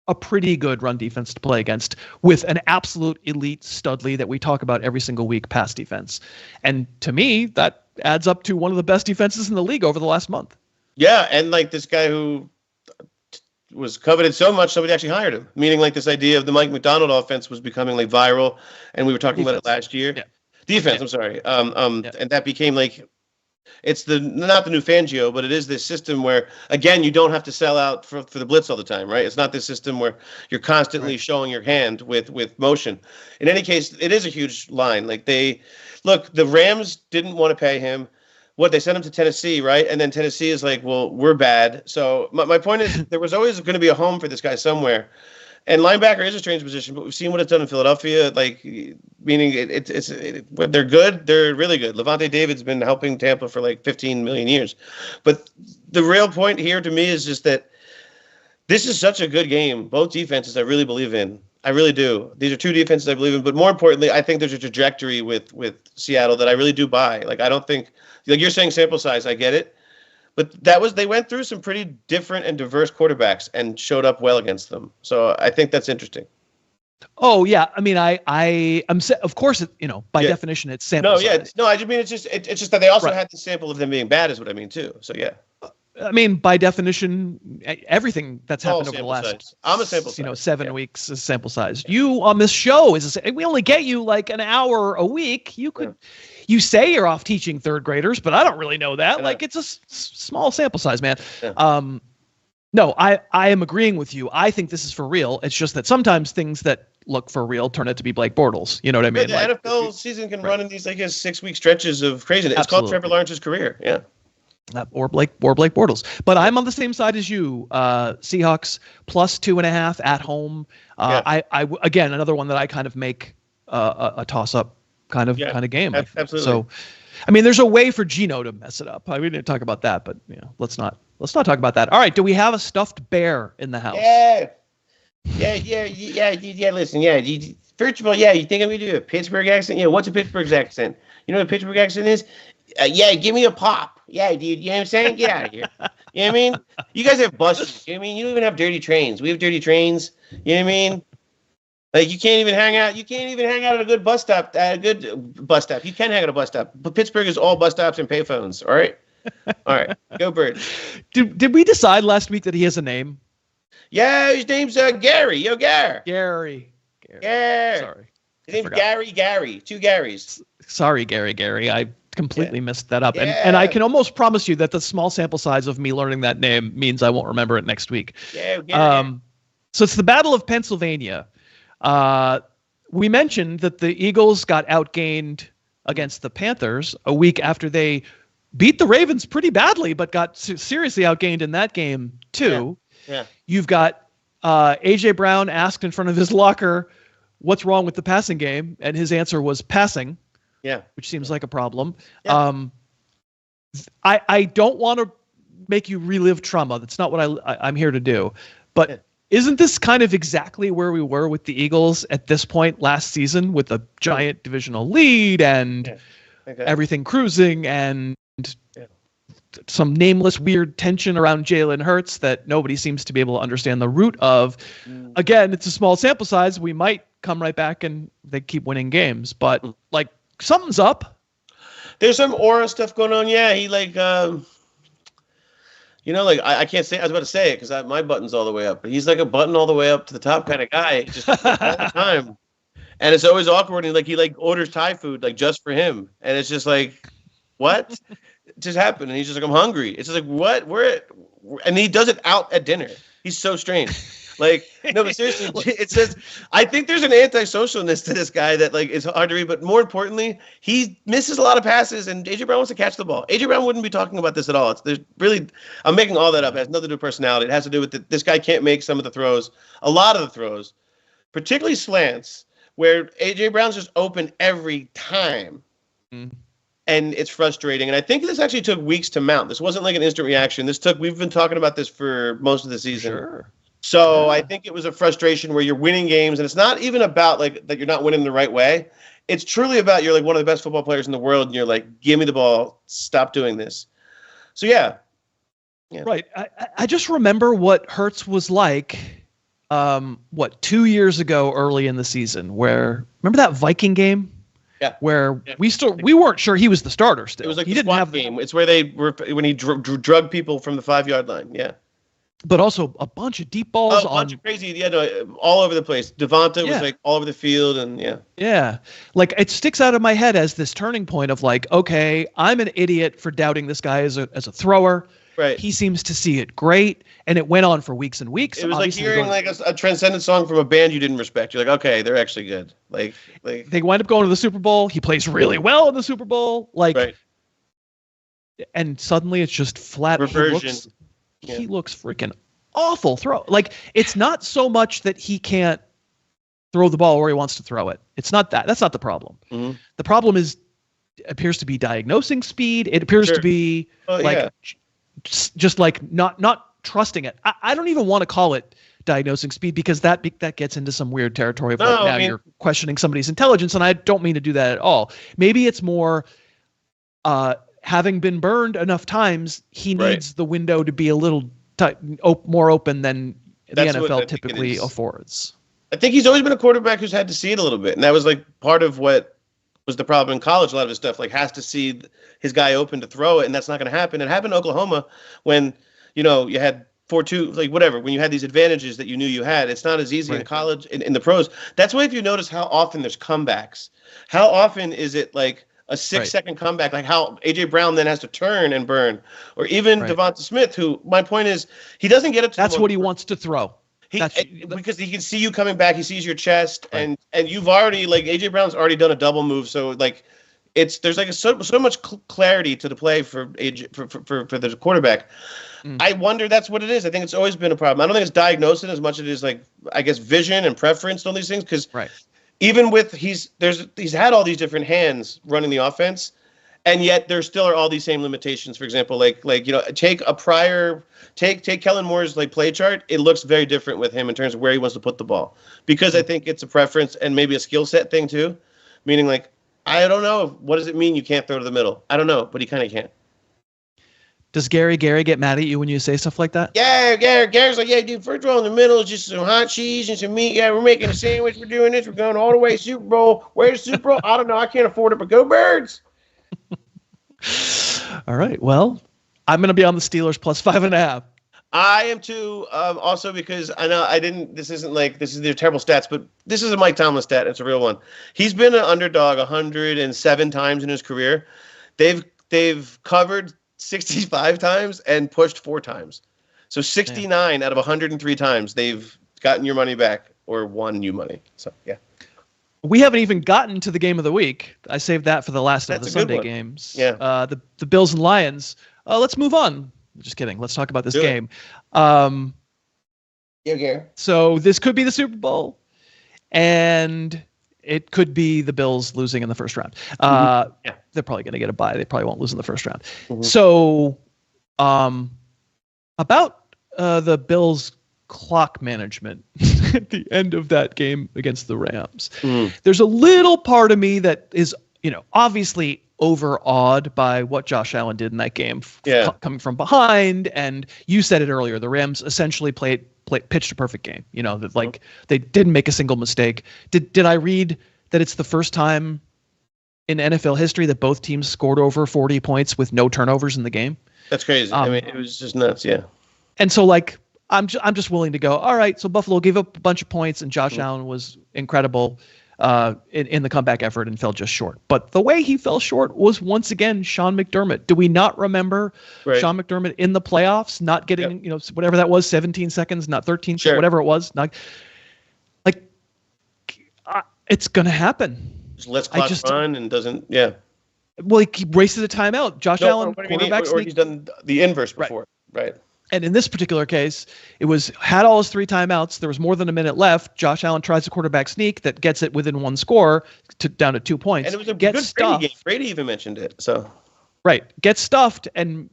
a pretty good run defense to play against with an absolute elite Studley that we talk about every single week pass defense, and to me that adds up to one of the best defenses in the league over the last month. Yeah, and like this guy who was coveted so much somebody actually hired him, meaning like this idea of the Mike McDonald offense was becoming like viral, and we were talking about it last year. Defense, I'm sorry. And that became like it's not the new Fangio, but it is this system where again you don't have to sell out for the blitz all the time, right? It's not this system where you're constantly showing your hand with motion. In any case, it is a huge line. Like the Rams didn't want to pay him. They sent him to Tennessee, right? And then Tennessee is like, well, we're bad. So my point is there was always going to be a home for this guy somewhere. And linebacker is a strange position, but we've seen what it's done in Philadelphia, like meaning they're good. They're really good. Levante David's been helping Tampa for like 15 million years. But the real point here to me is just that this is such a good game. Both defenses I really believe in. I really do. These are 2 defenses I believe in. But more importantly, I think there's a trajectory with Seattle that I really do buy. Like I don't think – like you're saying sample size, I get it. But they went through some pretty different and diverse quarterbacks and showed up well against them. So I think that's interesting. Oh yeah, I mean, I'm of course, by definition, it's sample size. I just mean it's just that they also had the sample of them being bad, is what I mean too. So yeah. I mean, by definition, everything that's happened over the last size. I'm a sample size. 7 weeks is sample size. You on this show we only get you like an hour a week. You could. Yeah. You say you're off teaching 3rd graders, but I don't really know that. Like it's a small sample size, man. Yeah. No, I am agreeing with you. I think this is for real. It's just that sometimes things that look for real turn out to be Blake Bortles. You know what I mean? The NFL season can run in these 6-week stretches of craziness. It's called Trevor Lawrence's career. Yeah. Or Blake Bortles. But I'm on the same side as you. Seahawks plus 2.5 at home. I again, another one that I kind of make a toss up kind of game. Absolutely. So I mean, there's a way for Geno to mess it up. We didn't talk about that, but let's not talk about that. All right, do we have a stuffed bear in the house? Yeah. Listen, first of all, you think I'm gonna do a Pittsburgh accent? Yeah, what's a Pittsburgh accent? You know what a Pittsburgh accent is? Give me a pop. Yeah, dude. You know what I'm saying? Get out of here. You know what I mean? You guys have buses. You know what I mean? You don't even have dirty trains. We have dirty trains. You know what I mean? Like, you can't even hang out. You can't even hang out at a good bus stop. You can hang out at a bus stop. But Pittsburgh is all bus stops and payphones. All right? All right. Go Birds. Did we decide last week that he has a name? Yeah, his name's Gary. Yo, Gary. Gary. Sorry. His name's Gary. Two Garys. Sorry, Gary. I completely messed that up. Yeah. And I can almost promise you that the small sample size of me learning that name means I won't remember it next week. Yeah. So it's the Battle of Pennsylvania. We mentioned that the Eagles got outgained against the Panthers a week after they beat the Ravens pretty badly, but got seriously outgained in that game too. Yeah. You've got A.J. Brown asked in front of his locker, what's wrong with the passing game? And his answer was passing. Yeah. Which seems like a problem. Yeah. I don't want to make you relive trauma. That's not what I'm here to do. But isn't this kind of exactly where we were with the Eagles at this point last season, with a giant divisional lead and everything cruising and some nameless weird tension around Jalen Hurts that nobody seems to be able to understand the root of? Again, it's a small sample size. We might come right back and they keep winning games, but like, something's up. There's some aura stuff going on. Yeah, he I can't say. I was about to say it because my button's all the way up, but he's like a button all the way up to the top kind of guy, just all the time. And it's always awkward. And he orders Thai food just for him, and it's just like, what just happened? And he's just like, I'm hungry. It's just like, what? And he does it out at dinner. He's so strange. No, but seriously, it says, I think there's an antisocialness to this guy that is hard to read, but more importantly, he misses a lot of passes, and A.J. Brown wants to catch the ball. A.J. Brown wouldn't be talking about this at all. I'm making all that up. It has nothing to do with personality. It has to do with this guy can't make some of the throws, a lot of the throws, particularly slants, where A.J. Brown's just open every time. And it's frustrating. And I think this actually took weeks to mount. This wasn't like an instant reaction. We've been talking about this for most of the season. Sure. So I think it was a frustration where you're winning games, and it's not even about that you're not winning the right way. It's truly about you're one of the best football players in the world, and you're like, give me the ball, stop doing this. So yeah. Right. I just remember what Hurts was like. 2 years ago, early in the season, where remember that Viking game? Yeah. Where we weren't sure he was the starter still. It was like he the SWAT game. It's where when he drug people from the 5-yard line. Yeah. But also a bunch of deep balls. A bunch of crazy, all over the place. Devonta was all over the field, and Yeah. It sticks out of my head as this turning point of okay, I'm an idiot for doubting this guy as a thrower. Right. He seems to see it great, and it went on for weeks and weeks. It was like hearing a transcendent song from a band you didn't respect. You're like, okay, they're actually good. They wind up going to the Super Bowl. He plays really well in the Super Bowl. Right. And suddenly it's just flat reversion. He looks freaking awful throw. It's not so much that he can't throw the ball where he wants to throw it. It's not that. That's not the problem. Mm-hmm. The problem appears to be diagnosing speed. It appears to be just not trusting it. I don't even want to call it diagnosing speed because that gets into some weird territory of you're questioning somebody's intelligence, and I don't mean to do that at all. Maybe it's more having been burned enough times, he needs the window to be a little more open than the NFL typically affords. I think he's always been a quarterback who's had to see it a little bit, and that was part of what was the problem in college. A lot of his stuff has to see his guy open to throw it, and that's not going to happen. It happened in Oklahoma when you had 4-2, whatever. When you had these advantages that you knew you had, it's not as easy in college in the pros. That's why if you notice how often there's comebacks, how often is it a 6-second comeback, how A.J. Brown then has to turn and burn, or even Devonta Smith, who my point is he doesn't get it. That's what he wants to throw. Because he can see you coming back, he sees your chest, and you've already A.J. Brown's already done a double move, so there's so much clarity to the play for the quarterback. I wonder that's what it is. I think it's always been a problem. I don't think it's diagnosing as much as it is vision and preference and all these things, because even with he's had all these different hands running the offense, And yet there still are all these same limitations. For example, take Kellen Moore's play chart. It looks very different with him in terms of where he wants to put the ball, because I think it's a preference and maybe a skill set thing too. Meaning I don't know, what does it mean you can't throw to the middle? I don't know, but he kind of can't. Does Gary get mad at you when you say stuff like that? Yeah, Gary's like, yeah, dude, first row in the middle is just some hot cheese and some meat. Yeah, we're making a sandwich. We're doing this. We're going all the way Super Bowl. Where's the Super Bowl? I don't know. I can't afford it, but go Birds. All right. Well, I'm going to be on the Steelers plus 5.5. I am too. Also because I know this is their terrible stats, but this is a Mike Tomlin stat. It's a real one. He's been an underdog 107 times in his career. They've covered 65 times and pushed 4 times. So 69 out of 103 times they've gotten your money back or won you money. So, yeah. We haven't even gotten to the game of the week. I saved that for the last of the Sunday games. Yeah. The Bills and Lions. Let's move on. Just kidding. Let's talk about this game. So this could be the Super Bowl, and it could be the Bills losing in the first round. They're probably going to get a bye. They probably won't lose in the first round. Mm-hmm. So about the Bills' clock management at the end of that game against the Rams, there's a little part of me that is, obviously overawed by what Josh Allen did in that game, coming from behind. And you said it earlier, the Rams essentially pitched a perfect game. They didn't make a single mistake. Did I read that it's the first time in NFL history that both teams scored over 40 points with no turnovers in the game? That's crazy. It was just nuts. Yeah. And so I'm just willing to go, all right, so Buffalo gave up a bunch of points and Josh Allen was incredible in the comeback effort and fell just short. But the way he fell short was once again Sean McDermott. Do we not remember Sean McDermott in the playoffs not getting, whatever that was, 17 seconds, not 13, whatever it was? It's going to happen. Just lets clock run and doesn't, Well, he races a timeout. Josh Allen, quarterback sneak. Or he's done the inverse before, right? And in this particular case, it had all his 3 timeouts. There was more than a minute left. Josh Allen tries a quarterback sneak that gets it within 1 score down to 2 points. And it was a good Brady game. Brady even mentioned it. So right, gets stuffed and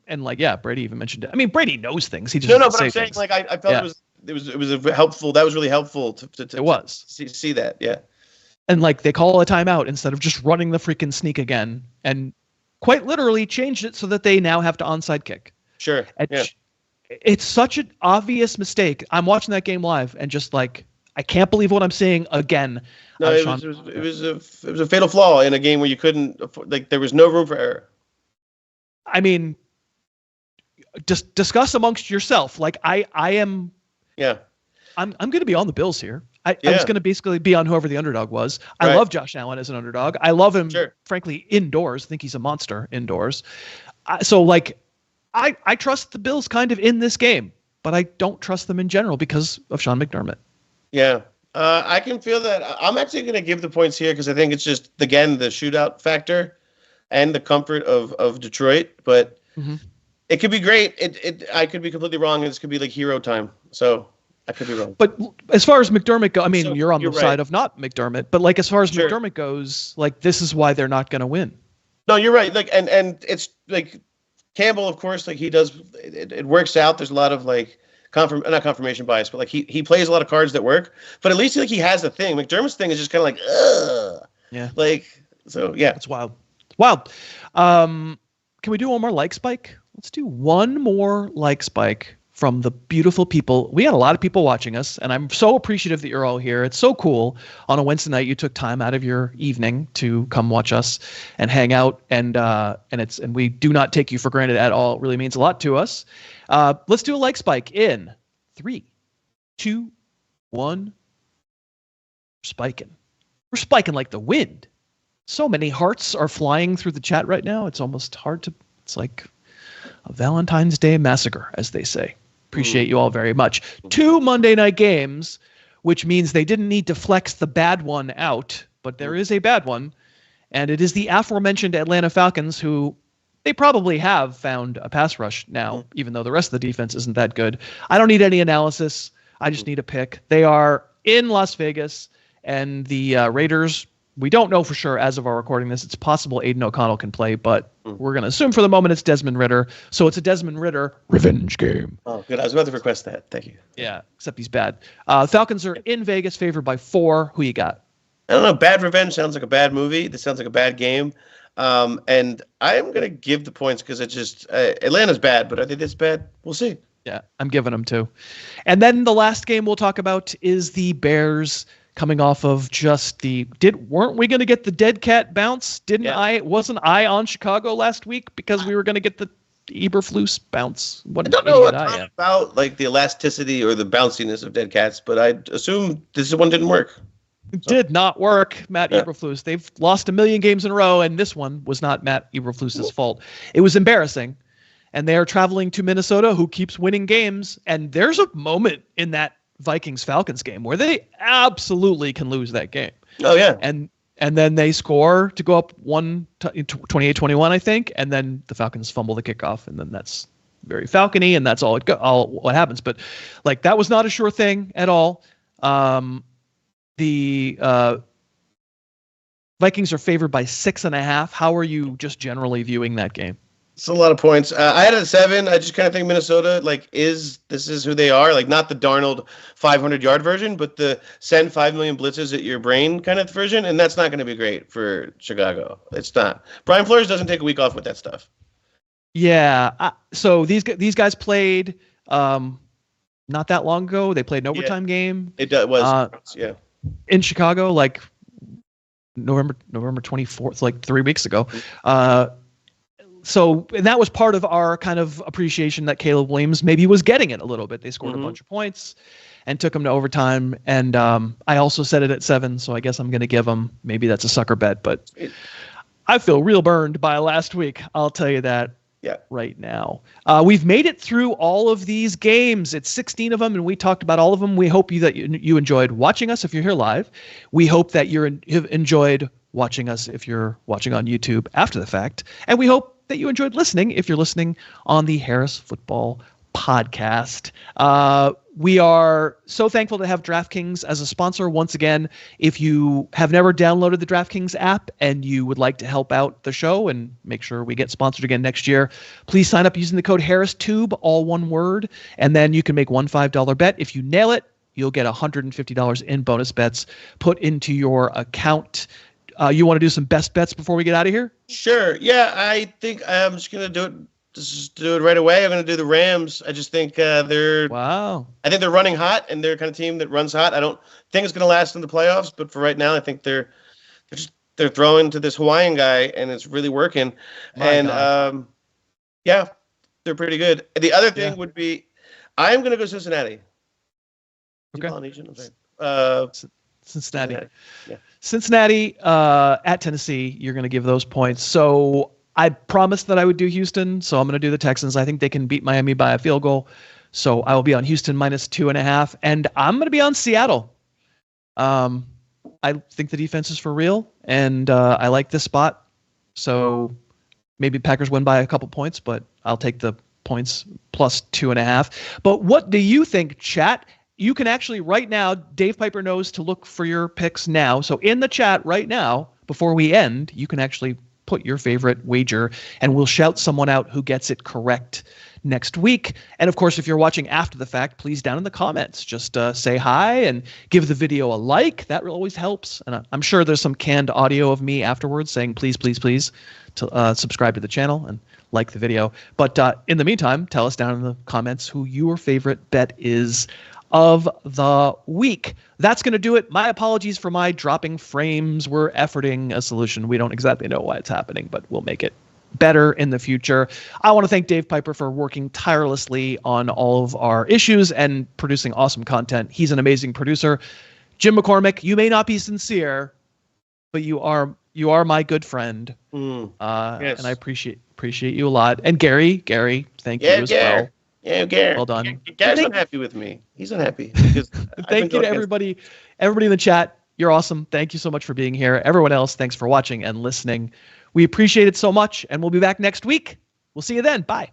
Brady even mentioned it. I mean, Brady knows things. He just but I'm saying I felt it was a helpful. That was really helpful to see that. Yeah. And they call a timeout instead of just running the freaking sneak again, and quite literally changed it so that they now have to onside kick. Sure. It's such an obvious mistake. I'm watching that game live and just I can't believe what I'm seeing again. No, it was a fatal flaw in a game where you couldn't there was no room for error. I mean, just discuss amongst yourself. I am. Yeah. I'm going to be on the Bills here. I was going to basically be on whoever the underdog was. I love Josh Allen as an underdog. I love him, frankly, indoors. I think he's a monster indoors. I trust the Bills kind of in this game, but I don't trust them in general because of Sean McDermott. Yeah. I can feel that. I'm actually going to give the points here because I think it's just, again, the shootout factor and the comfort of Detroit, but it could be great. I could be completely wrong. This could be hero time. So I could be wrong. But as far as McDermott goes, I mean, you're on the side of not McDermott, but as far as McDermott goes, this is why they're not going to win. No, you're right. And it's Campbell, of course, he does, it works out. There's a lot of not confirmation bias, but he plays a lot of cards that work, but at least he has a thing. McDermott's thing is just kind of ugh. Yeah. It's wild. Wild. Can we do one more like spike? Let's do one more like spike from the beautiful people. We had a lot of people watching us, and I'm so appreciative that you're all here. It's so cool. On a Wednesday night, you took time out of your evening to come watch us and hang out, and we do not take you for granted at all. It really means a lot to us. Let's do a like spike in 3, 2, 1. We're spiking like the wind. So many hearts are flying through the chat right now. It's almost hard to. It's like a Valentine's Day massacre, as they say. Appreciate you all very much. 2 Monday night games, which means they didn't need to flex the bad one out, but there is a bad one, and it is the aforementioned Atlanta Falcons, who they probably have found a pass rush now, even though the rest of the defense isn't that good. I don't need any analysis. I just need a pick. They are in Las Vegas, and the Raiders we don't know for sure as of our recording this. It's possible Aiden O'Connell can play, but we're going to assume for the moment it's Desmond Ridder. So it's a Desmond Ridder revenge game. Oh, good. I was about to request that. Thank you. Yeah, except he's bad. Falcons are in Vegas, favored by 4. Who you got? I don't know. Bad revenge sounds like a bad movie. This sounds like a bad game. And I am going to give the points because it's just Atlanta's bad, but are they this bad? We'll see. Yeah, I'm giving them 2. And then the last game we'll talk about is the Bears coming off of just weren't we going to get the dead cat bounce? Wasn't I on Chicago last week because we were going to get the Eberflus bounce? What I don't know about like the elasticity or the bounciness of dead cats, but I assume this one didn't work. It did not work, Matt Eberflus. They've lost 1 million games in a row, and this one was not Matt Eberflus's fault. It was embarrassing. And they are traveling to Minnesota, who keeps winning games. And there's a moment in that Vikings-Falcons game where they absolutely can lose that game. Oh, yeah. And then they score to go up 28-21, I think. And then the Falcons fumble the kickoff. And then that's very Falcon-y, and that's all what happens. But, like, that was not a sure thing at all. The Vikings are favored by 6.5. How are you just generally viewing that game? It's a lot of points. I had it at 7. I just kind of think Minnesota, this is who they are. Like, not the Darnold 500-yard version, but the send 5 million blitzes at your brain kind of version, and that's not going to be great for Chicago. It's not. Brian Flores doesn't take a week off with that stuff. Yeah. So these guys played not that long ago. They played an overtime game. It was, yeah. In Chicago, like November 24th, like 3 weeks ago. So, and that was part of our kind of appreciation that Caleb Williams maybe was getting it a little bit. They scored a bunch of points and took them to overtime. And I also set it at 7, so I guess I'm going to give them, maybe that's a sucker bet, but I feel real burned by last week. I'll tell you that right now. We've made it through all of these games. It's 16 of them, and we talked about all of them. We hope that you enjoyed watching us if you're here live. We hope that you've enjoyed watching us if you're watching on YouTube after the fact. And we hope that you enjoyed listening if you're listening on the Harris Football Podcast. We are so thankful to have DraftKings as a sponsor once again. If you have never downloaded the DraftKings app and you would like to help out the show and make sure we get sponsored again next year, please sign up using the code HarrisTube, all one word, and then you can make one $5 bet. If you nail it, you'll get $150 in bonus bets put into your account. You want to do some best bets before we get out of here? Sure. Yeah, I think I'm just going to do it. Just do it right away. I'm going to do the Rams. I just think they're I think they're running hot, and they're kind of team that runs hot. I don't think it's going to last in the playoffs, but for right now, I think they're throwing to this Hawaiian guy, and it's really working. They're pretty good. The other thing would be, I'm going to go Cincinnati. Okay. Polynesian? I'm sorry. Cincinnati. Yeah. Cincinnati at Tennessee, you're going to give those points. So I promised that I would do Houston, so I'm going to do the Texans. I think they can beat Miami by a field goal. So I will be on Houston minus 2.5, and I'm going to be on Seattle. I think the defense is for real, and I like this spot. So maybe Packers win by a couple points, but I'll take the points plus 2.5. But what do you think, chat? You can actually right now, Dave Piper knows to look for your picks now. So in the chat right now, before we end, you can actually put your favorite wager, and we'll shout someone out who gets it correct next week. And of course, if you're watching after the fact, please down in the comments, just say hi and give the video a like. That always helps. And I'm sure there's some canned audio of me afterwards saying, please, please, please to subscribe to the channel and like the video. But in the meantime, tell us down in the comments who your favorite bet is of the week. That's going to do it. My apologies for my dropping frames. We're efforting a solution. We don't exactly know why it's happening, but we'll make it better in the future. I want to thank Dave Piper for working tirelessly on all of our issues and producing awesome content. He's an amazing producer. Jim McCormick, you may not be sincere, but you are my good friend. Yes. And I appreciate you a lot. And Gary, thank you as well. Yeah, Gary. Well done. Gary's unhappy with me. He's unhappy. Thank you to everybody in the chat. You're awesome. Thank you so much for being here. Everyone else, thanks for watching and listening. We appreciate it so much, and we'll be back next week. We'll see you then. Bye.